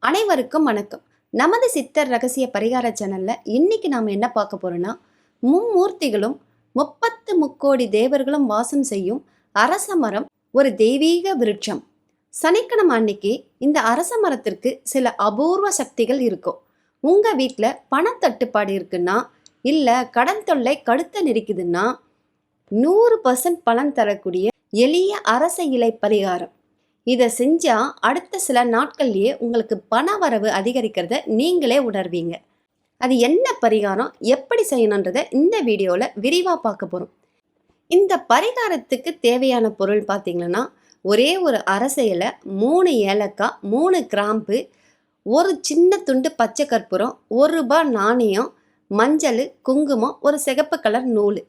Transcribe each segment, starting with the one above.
அனைவருக்கும் வணக்கம். நமது சித்தர் ரகசிய பரிகார சேனல்ல இன்னைக்கு நாம என்ன பார்க்க போறோம்னா, மும்மூர்த்திகளும் 30 முக்கோடி தேவர்களும் வாசம் செய்யும் அரச மரம் ஒரு தெய்வீக விருட்சம். சனிக்கிழமை அன்னைக்கு இந்த அரச மரத்திற்கு சில அபூர்வ சக்திகள் இருக்கும். உங்க வீட்டில் பணத்தட்டுப்பாடு இருக்குன்னா, இல்லை கடன் தொல்லை கழுத்தை நெரிக்குதுன்னா 100% பலன் தரக்கூடிய எளிய அரச இலை பரிகாரம். இதை செஞ்சால் அடுத்த சில நாட்கள்லேயே உங்களுக்கு பண வரவு அதிகரிக்கிறத நீங்களே உணர்வீங்க. அது என்ன பரிகாரம், எப்படி செய்யணுன்றதை இந்த வீடியோவில் விரிவாக பார்க்க போகிறோம். இந்த பரிகாரத்துக்கு தேவையான பொருள் பார்த்திங்கன்னா, ஒரே ஒரு அரச இலை, 3 ஏலக்காய், 3 கிராம்பு, ஒரு சின்ன துண்டு பச்சை கற்பூரம், ₹1 நாணயம், மஞ்சள், குங்குமம், ஒரு சிகப்பு கலர் நூல்.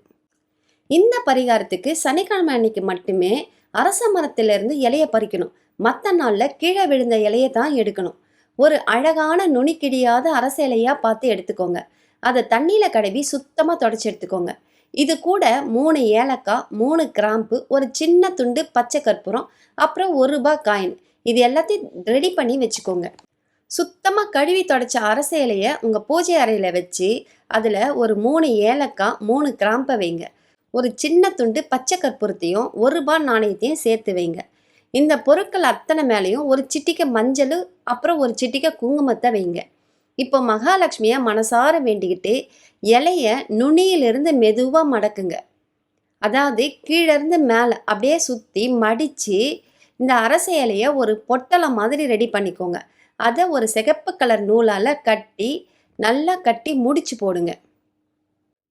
இந்த பரிகாரத்துக்கு சனிக்கிழமை அன்னைக்கு மட்டுமே அரச மரத்திலிருந்து இலையை பறிக்கணும். மற்ற நாளில் கீழே விழுந்த இலையை தான் எடுக்கணும். ஒரு அழகான நுனிக்கிடியாத அரச இலையாக பார்த்து எடுத்துக்கோங்க. அதை தண்ணியில் கழுவி சுத்தமாக தொடச்சி எடுத்துக்கோங்க. இது கூட 3 ஏலக்காய், 3 கிராம்பு, ஒரு சின்ன துண்டு பச்சை கற்பூரம், அப்புறம் ₹1 காயின், இது எல்லாத்தையும் ரெடி பண்ணி வச்சுக்கோங்க. சுத்தமாக கழுவி தொடச்ச அரச இலையை உங்கள் பூஜை அறையில் வச்சு அதில் ஒரு 3 ஏலக்காய், 3 கிராம்பை வைங்க. ஒரு சின்ன துண்டு பச்சை கற்பூரத்தையும் ₹1 நாணயத்தையும் சேர்த்து வைங்க. இந்த பொருட்கள் அத்தனை மேலேயும் ஒரு சிட்டிக்கை மஞ்சள், அப்புறம் ஒரு சிட்டிக்கை குங்குமத்தை வைங்க. இப்போ மகாலட்சுமியை மனசார வேண்டிக்கிட்டு இலையை நுனியிலிருந்து மெதுவாக மடக்குங்க. அதாவது கீழேருந்து மேலே அப்படியே சுற்றி மடித்து இந்த அரச இலையை ஒரு பொட்டலை மாதிரி ரெடி பண்ணிக்கோங்க. அதை ஒரு சிகப்பு கலர் நூலால் கட்டி நல்லா கட்டி முடிச்சு போடுங்க.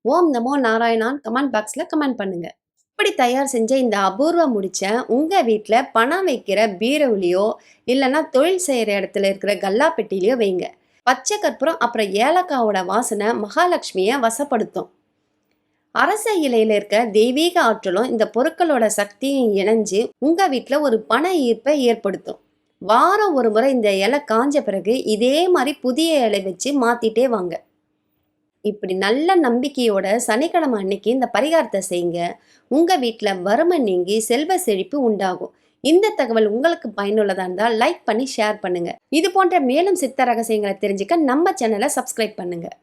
ஓம் நமோ நாராயணான் கமெண்ட் பாக்ஸில் கமெண்ட் பண்ணுங்க. இப்படி தயார் செஞ்ச இந்த அபூர்வ முடிச்ச உங்கள் வீட்டில் பணம் வைக்கிற பீரோவிலையோ இல்லைன்னா தொழில் செய்கிற இடத்துல இருக்கிற கல்லா பெட்டிலையோ வைங்க. பச்சை கற்பூரம் அப்புறம் ஏலக்காவோட வாசனை மகாலட்சுமியை வசப்படுத்தும். அரச இலையில் இருக்க தெய்வீக ஆற்றலும் இந்த பொருட்களோட சக்தியும் இணைஞ்சு உங்கள் வீட்டில் ஒரு பண ஈர்ப்பை ஏற்படுத்தும். வாரம் ஒரு முறை இந்த இலை காஞ்ச பிறகு இதே மாதிரி புதிய இலை வச்சு மாற்றிட்டே வாங்க. இப்படி நல்ல நம்பிக்கையோட சனிக்கிழமை அன்னைக்கு இந்த பரிகாரத்தை செய்யுங்க. உங்கள் வீட்டில் வறுமை நீங்கி செல்வ செழிப்பு உண்டாகும். இந்த தகவல் உங்களுக்கு பயனுள்ளதாக இருந்தால் லைக் பண்ணி ஷேர் பண்ணுங்கள். இது போன்ற மேலும் சித்த ரகசியங்களை தெரிஞ்சுக்க நம்ம சேனலை சப்ஸ்கிரைப் பண்ணுங்கள்.